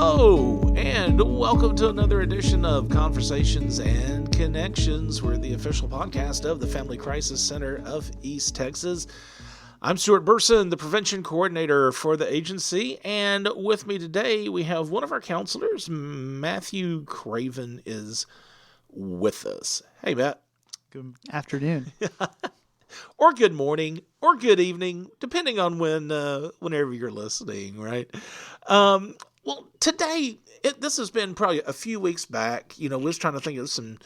Hello, and welcome to another edition of Conversations and Connections. We're the official podcast of the Family Crisis Center of East Texas. I'm Stuart Burson, the prevention coordinator for the agency, and with me today we have one of our counselors, Matthew Craven, is with us. Hey, Matt. Good afternoon. Or good morning, or good evening, depending on whenever you're listening, right? Well, today, this has been probably a few weeks back. We was trying to think of some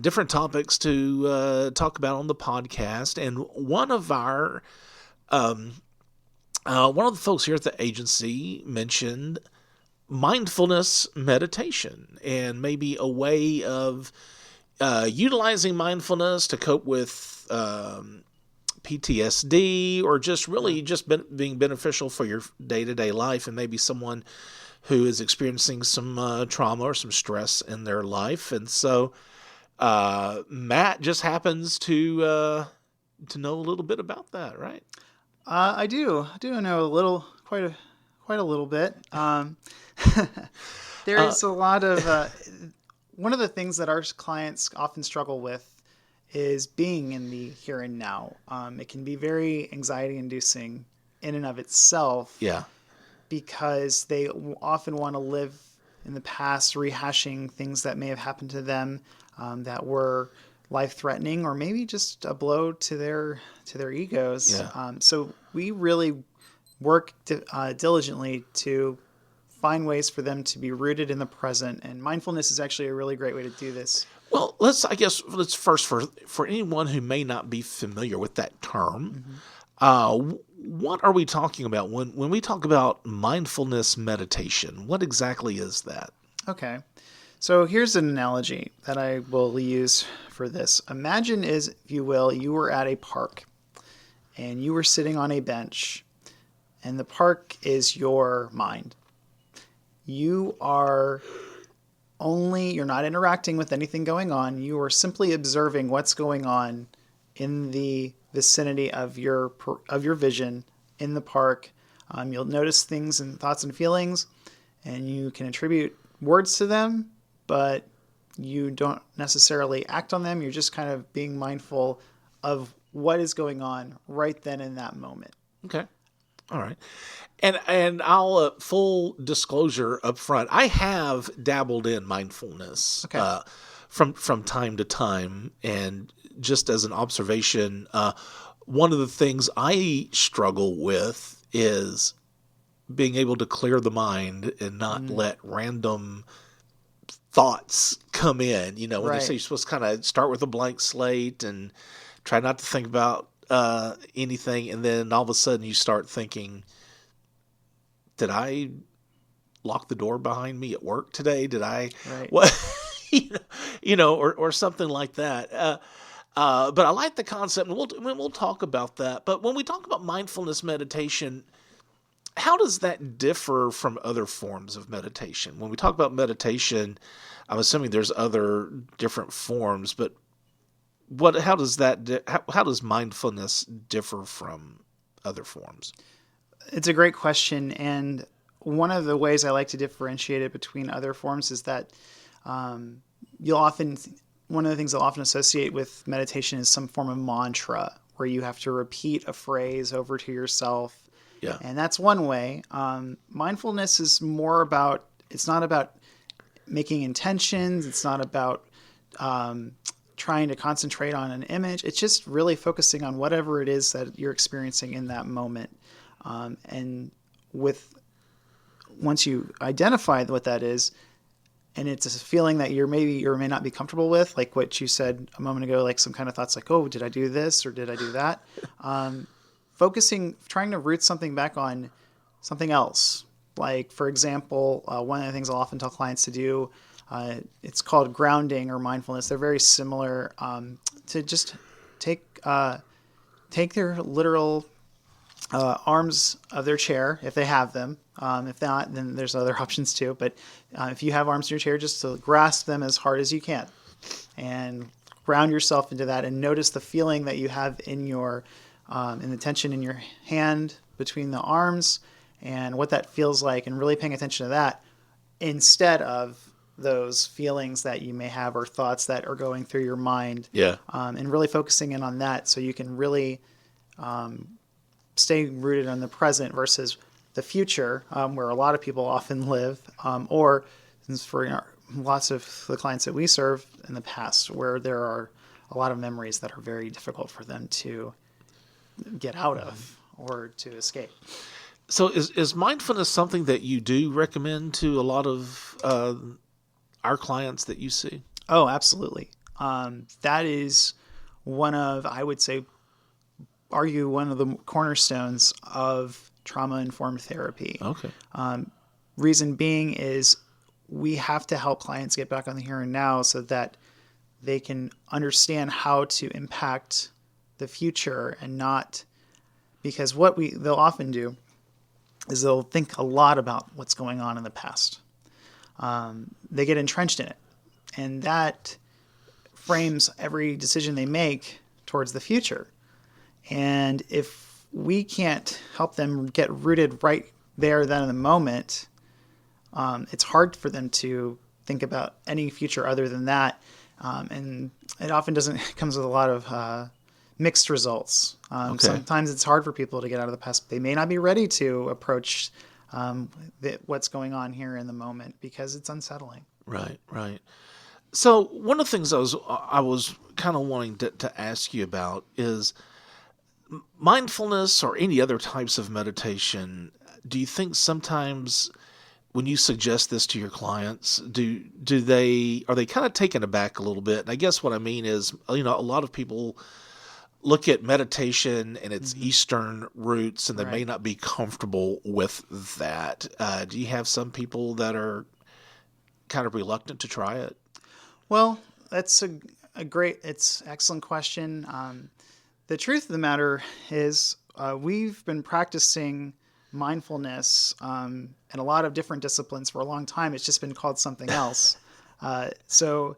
different topics to talk about on the podcast, and one of the folks here at the agency mentioned mindfulness meditation and maybe a way of utilizing mindfulness to cope with PTSD or just really being beneficial for your day-to-day life, and maybe someone who is experiencing some trauma or some stress in their life. And so Matt just happens to know a little bit about that, right? I do know quite a little bit. There is a lot of one of the things that our clients often struggle with is being in the here and now. It can be very anxiety-inducing in and of itself. Yeah. Because they often want to live in the past, rehashing things that may have happened to them that were life-threatening, or maybe just a blow to their egos. Yeah. So we really work diligently to find ways for them to be rooted in the present, and mindfulness is actually a really great way to do this. Well, let's first, for anyone who may not be familiar with that term, what are we talking about when we talk about mindfulness meditation? What exactly is that? Okay. So here's an analogy that I will use for this. Imagine, if you will, you were at a park and you were sitting on a bench, and the park is your mind. You're not interacting with anything going on. You are simply observing what's going on in the vicinity of your vision in the park. You'll notice things and thoughts and feelings, and you can attribute words to them, but you don't necessarily act on them. You're just kind of being mindful of what is going on right then in that moment. Okay. All right. And I'll full disclosure up front, I have dabbled in mindfulness from time to time, and just as an observation, one of the things I struggle with is being able to clear the mind and not let random thoughts come in. When they say you're supposed to kind of start with a blank slate and try not to think about anything, and then all of a sudden you start thinking, did I lock the door behind me at work today? Did I, what, or something like that. But I like the concept, and we'll talk about that. But when we talk about mindfulness meditation, how does that differ from other forms of meditation? When we talk about meditation, I'm assuming there's other different forms, but how does mindfulness differ from other forms? It's a great question, and one of the ways I like to differentiate it between other forms is that one of the things I'll often associate with meditation is some form of mantra, where you have to repeat a phrase over to yourself. Yeah. And that's one way. Mindfulness is more about, it's not about making intentions. It's not about trying to concentrate on an image. It's just really focusing on whatever it is that you're experiencing in that moment. And once you identify what that is, and it's a feeling that you may or may not be comfortable with, like what you said a moment ago, like some kind of thoughts like, oh, did I do this or did I do that? Trying to root something back on something else. Like, for example, one of the things I'll often tell clients to do, it's called grounding or mindfulness. They're very similar to just take their literal arms of their chair, if they have them. If not, then there's other options too. But if you have arms in your chair, just to grasp them as hard as you can and ground yourself into that, and notice the feeling that you have in the tension in your hand between the arms and what that feels like, and really paying attention to that instead of those feelings that you may have or thoughts that are going through your mind. Yeah. And really focusing in on that so you can really stay rooted in the present versus the future, where a lot of people often live, or for lots of the clients that we serve in the past, where there are a lot of memories that are very difficult for them to get out of or to escape. So is mindfulness something that you do recommend to a lot of our clients that you see? Oh, absolutely. That is one of, I would say, argue one of the cornerstones of trauma-informed therapy. Okay. Reason being is we have to help clients get back on the here and now so that they can understand how to impact the future and not, because what they'll often do is they'll think a lot about what's going on in the past. They get entrenched in it, and that frames every decision they make towards the future. And if we can't help them get rooted right there then in the moment, it's hard for them to think about any future other than that. And it often it comes with a lot of mixed results. Okay. Sometimes it's hard for people to get out of the past. They may not be ready to approach what's going on here in the moment because it's unsettling. Right, right. So one of the things I was kind of wanting to ask you about is mindfulness or any other types of meditation. Do you think sometimes when you suggest this to your clients, are they kind of taken aback a little bit? And I guess what I mean is, a lot of people look at meditation and its Eastern roots, and they may not be comfortable with that. Do you have some people that are kind of reluctant to try it? Well, that's it's excellent question. The truth of the matter is we've been practicing mindfulness in a lot of different disciplines for a long time. It's just been called something else. So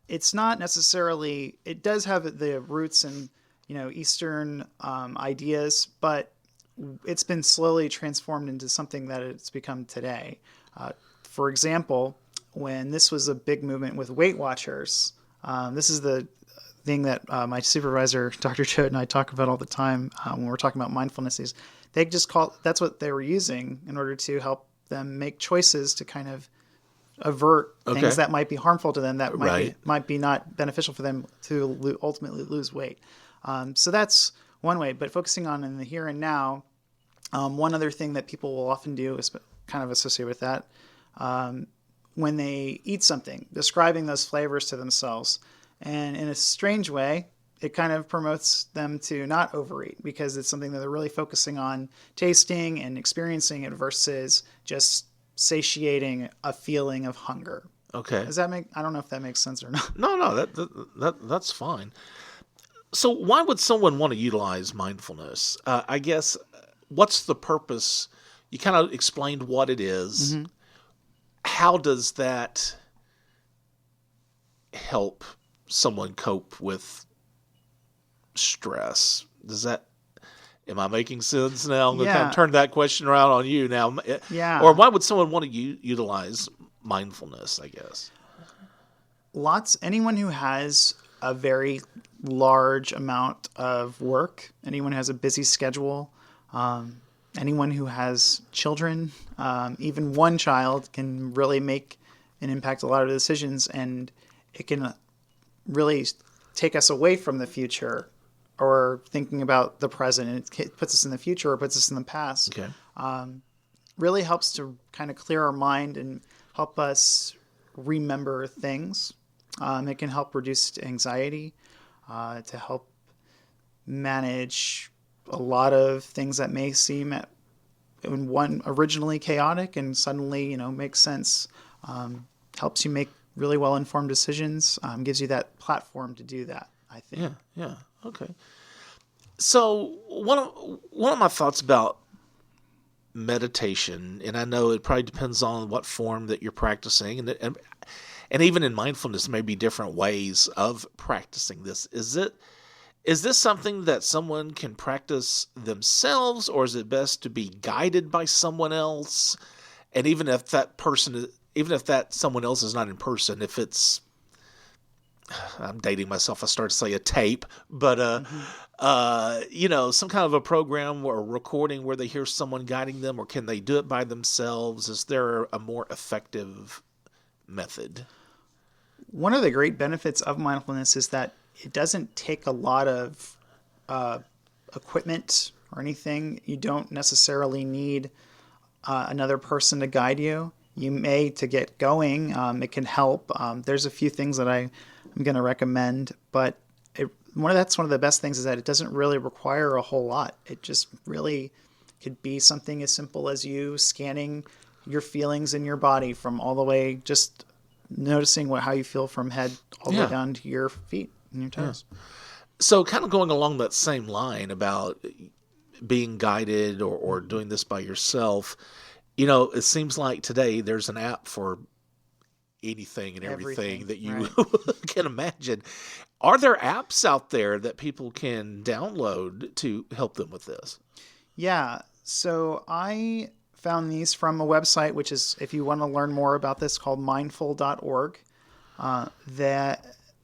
it's not necessarily, it does have the roots in, Eastern ideas, but it's been slowly transformed into something that it's become today. For example, when this was a big movement with Weight Watchers, this is the thing that my supervisor, Dr. Choate, and I talk about all the time when we're talking about mindfulness. Is they just that's what they were using in order to help them make choices to kind of avert things that might be harmful to them, that might be not beneficial for them to ultimately lose weight. So that's one way. But focusing on in the here and now, one other thing that people will often do is kind of associated with that. When they eat something, describing those flavors to themselves. And in a strange way, it kind of promotes them to not overeat because it's something that they're really focusing on tasting and experiencing it versus just satiating a feeling of hunger. Okay. Does that I don't know if that makes sense or not. No, that's fine. So why would someone want to utilize mindfulness? I guess, what's the purpose? You kind of explained what it is. Mm-hmm. How does that help someone cope with stress? Am I making sense now? I'm going to kind of turn that question around on you now. Yeah. Or why would someone want to utilize mindfulness, I guess? Anyone who has a very large amount of work, anyone who has a busy schedule, anyone who has children, even one child can really make and impact a lot of decisions, and it can really take us away from the future or thinking about the present. It puts us in the future or puts us in the past. Okay. Really helps to kind of clear our mind and help us remember things. It can help reduce anxiety, to help manage a lot of things that may seem originally chaotic and suddenly, make sense. Helps you make really well-informed decisions, gives you that platform to do that, I think. Yeah. Okay. So one of my thoughts about meditation, and I know it probably depends on what form that you're practicing, and even in mindfulness, there may be different ways of practicing this. Is this something that someone can practice themselves, or is it best to be guided by someone else? And even if that person even if that someone else is not in person, if it's, I'm dating myself, I start to say a tape, but some kind of a program or a recording where they hear someone guiding them, or can they do it by themselves? Is there a more effective method? One of the great benefits of mindfulness is that it doesn't take a lot of equipment or anything. You don't necessarily need another person to guide you. You may, to get going, it can help. There's a few things that I'm going to recommend, but that's one of the best things is that it doesn't really require a whole lot. It just really could be something as simple as you scanning your feelings in your body from all the way, just noticing how you feel from head all the way down to your feet and your toes. Yeah. So kind of going along that same line about being guided or doing this by yourself, it seems like today there's an app for anything and everything that you can imagine. Are there apps out there that people can download to help them with this? Yeah. So I found these from a website, which is, if you want to learn more about this, called mindful.org.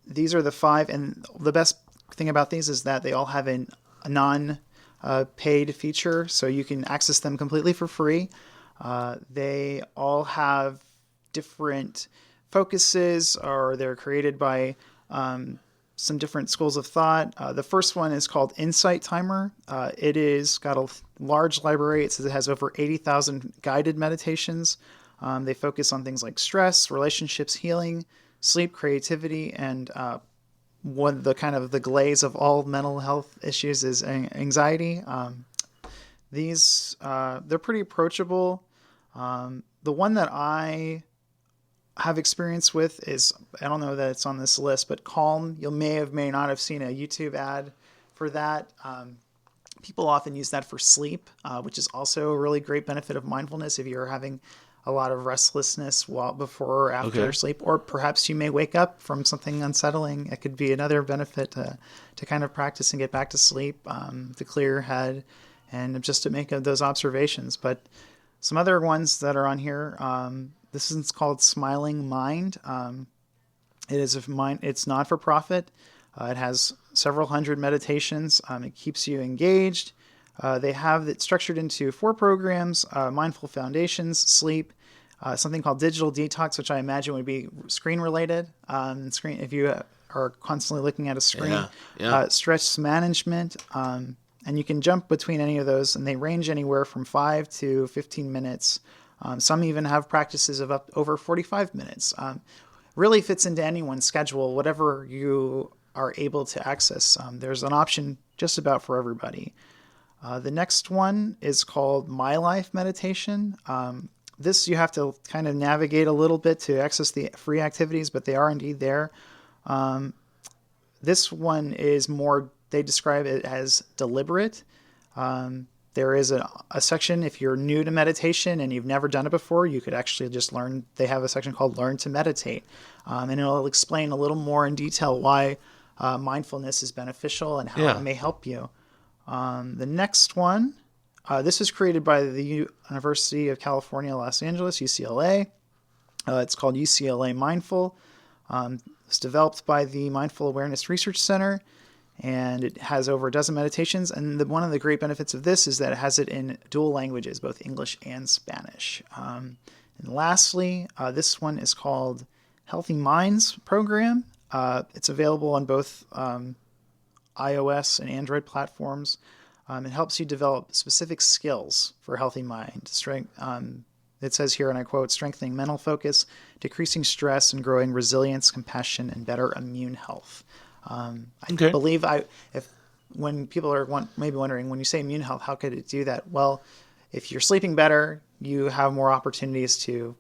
These are the 5, and the best thing about these is that they all have a non-paid feature, so you can access them completely for free. They all have different focuses, or they're created by some different schools of thought. The first one is called Insight Timer. It is got a large library. It says it has over 80,000 guided meditations. They focus on things like stress, relationships, healing, sleep, creativity, and one of the glaze of all mental health issues is anxiety. They're pretty approachable. The one that I have experience with is, I don't know that it's on this list, but Calm. You may not have seen a YouTube ad for that. People often use that for sleep, which is also a really great benefit of mindfulness if you're having a lot of restlessness before or after sleep, or perhaps you may wake up from something unsettling. It could be another benefit to kind of practice and get back to sleep, to clear your head, and just to make those observations. But some other ones that are on here, this is called Smiling Mind. It's not for profit. It has several hundred meditations. It keeps you engaged. They have it structured into 4 programs: Mindful Foundations, Sleep, something called Digital Detox, which I imagine would be screen related. If you are constantly looking at a screen, Stress Management, and you can jump between any of those, and they range anywhere from 5 to 15 minutes. Some even have practices of over 45 minutes. Really fits into anyone's schedule, whatever you are able to access. There's an option just about for everybody. The next one is called My Life Meditation. This you have to kind of navigate a little bit to access the free activities, but they are indeed there. This one is more, they describe it as deliberate. There is a section, if you're new to meditation and you've never done it before, you could actually just learn. They have a section called Learn to Meditate. And it'll explain a little more in detail why mindfulness is beneficial and how it may help you. The next one, this was created by the University of California, Los Angeles, UCLA. It's called UCLA Mindful. It's developed by the Mindful Awareness Research Center, and it has over a dozen meditations. And one of the great benefits of this is that it has it in dual languages, both English and Spanish. And lastly, this one is called Healthy Minds Program. It's available on both iOS and Android platforms. It helps you develop specific skills for healthy mind. It says here, and I quote, strengthening mental focus, decreasing stress, and growing resilience, compassion, and better immune health. I believe when people are maybe wondering, when you say immune health, how could it do that? Well, if you're sleeping better, you have more opportunities to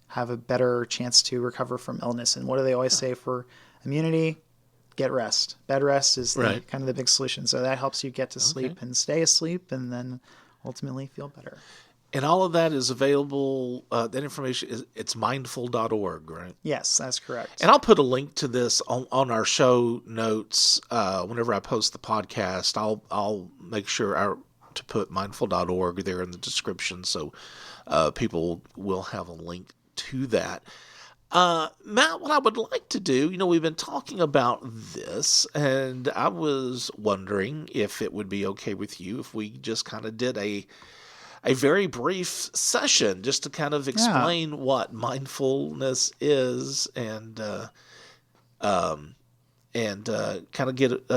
have a better chance to recover from illness. And what do they always say for immunity? Get rest. Bed rest is kind of the big solution. So that helps you get to sleep and stay asleep, and then ultimately feel better. And all of that is available, that information, it's mindful.org, right? Yes, that's correct. And I'll put a link to this on our show notes. Whenever I post the podcast, I'll make sure to put mindful.org there in the description, so people will have a link to that. Matt, what I would like to do, we've been talking about this, and I was wondering if it would be okay with you if we just kind of did a very brief session just to kind of explain what mindfulness is and kind of get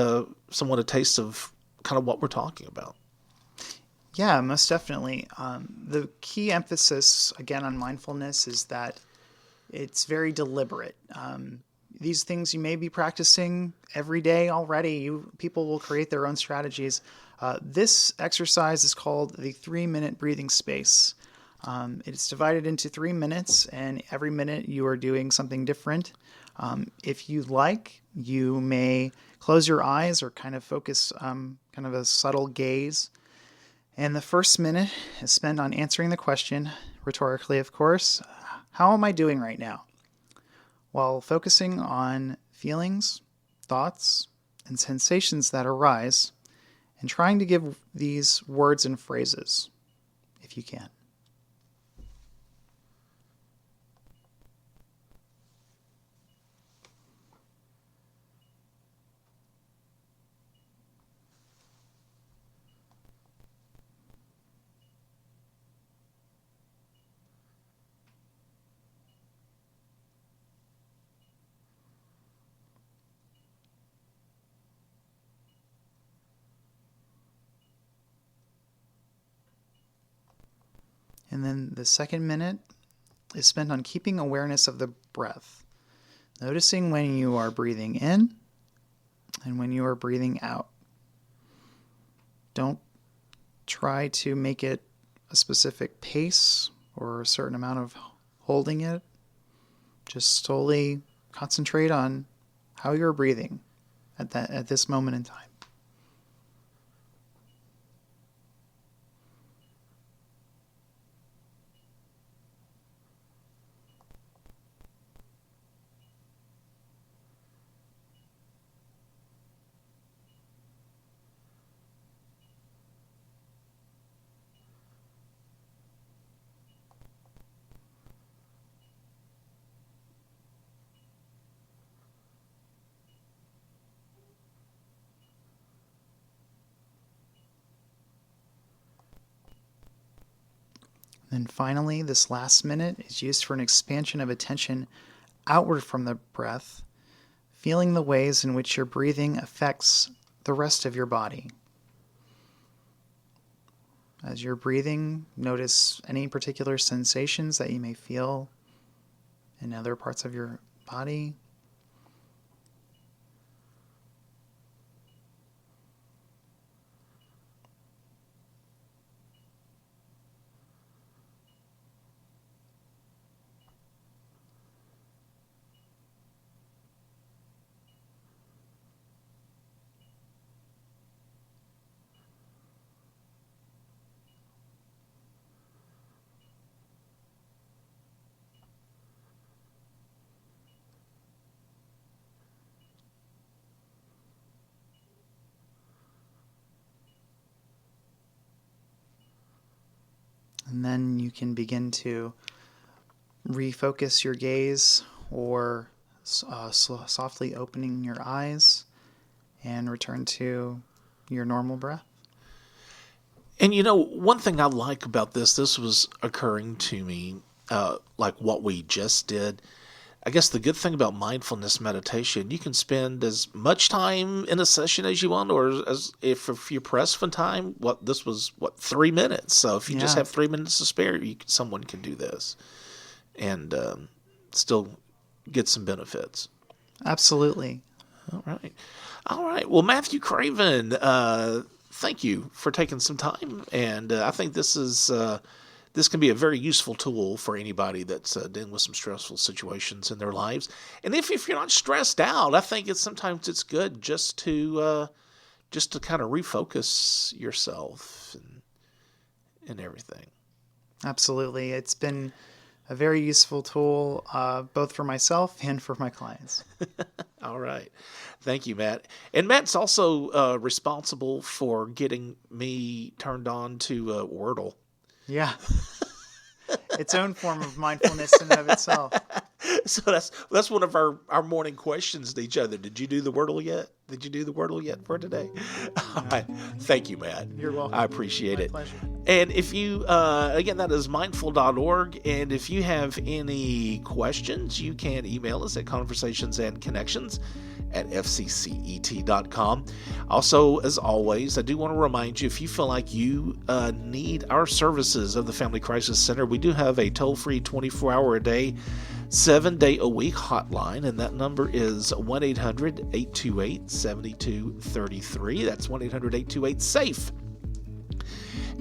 someone a taste of kind of what we're talking about. Yeah, most definitely. The key emphasis, again, on mindfulness is that it's very deliberate. These things you may be practicing every day already. People will create their own strategies. This exercise is called the 3-minute breathing space. It's divided into 3 minutes, and every minute you are doing something different. If you like, you may close your eyes or kind of focus kind of a subtle gaze. And the first minute is spent on answering the question, rhetorically, of course, how am I doing right now? While focusing on feelings, thoughts, and sensations that arise, and trying to give these words and phrases, if you can. And then the second minute is spent on keeping awareness of the breath, noticing when you are breathing in and when you are breathing out. Don't try to make it a specific pace or a certain amount of holding it. Just solely concentrate on how you're breathing at this moment in time. Then finally, this last minute is used for an expansion of attention outward from the breath, feeling the ways in which your breathing affects the rest of your body. As you're breathing, notice any particular sensations that you may feel in other parts of your body. And then you can begin to refocus your gaze or softly opening your eyes and return to your normal breath. And one thing I like about this was occurring to me, like what we just did. I guess the good thing about mindfulness meditation, you can spend as much time in a session as you want, or as if you press for time. This was 3 minutes. So if you just have 3 minutes to spare, someone can do this, and still get some benefits. Absolutely. All right. Well, Matthew Craven, thank you for taking some time, and I think this can be a very useful tool for anybody that's dealing with some stressful situations in their lives. And if you're not stressed out, I think sometimes it's good just to kind of refocus yourself and everything. Absolutely. It's been a very useful tool, both for myself and for my clients. All right. Thank you, Matt. And Matt's also responsible for getting me turned on to Wordle. Yeah. its own form of mindfulness in and of itself. So that's one of our morning questions to each other. Did you do the Wordle yet? Did you do the Wordle yet for today? All right. Thank you, Matt. You're welcome. I appreciate it. My pleasure. And if you, again, that is mindful.org. And if you have any questions, you can email us at conversationsandconnections@fccet.com. Also, as always, I do want to remind you, if you feel like you need our services of the Family Crisis Center, we do have a toll-free 24-hour-a-day, 7-day-a-week hotline, and that number is 1-800-828-7233. That's 1-800-828-SAFE.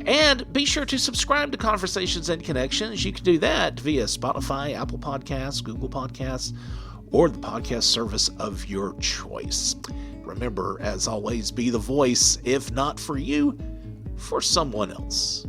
And be sure to subscribe to Conversations and Connections. You can do that via Spotify, Apple Podcasts, Google Podcasts, or the podcast service of your choice. Remember, as always, be the voice, if not for you, for someone else.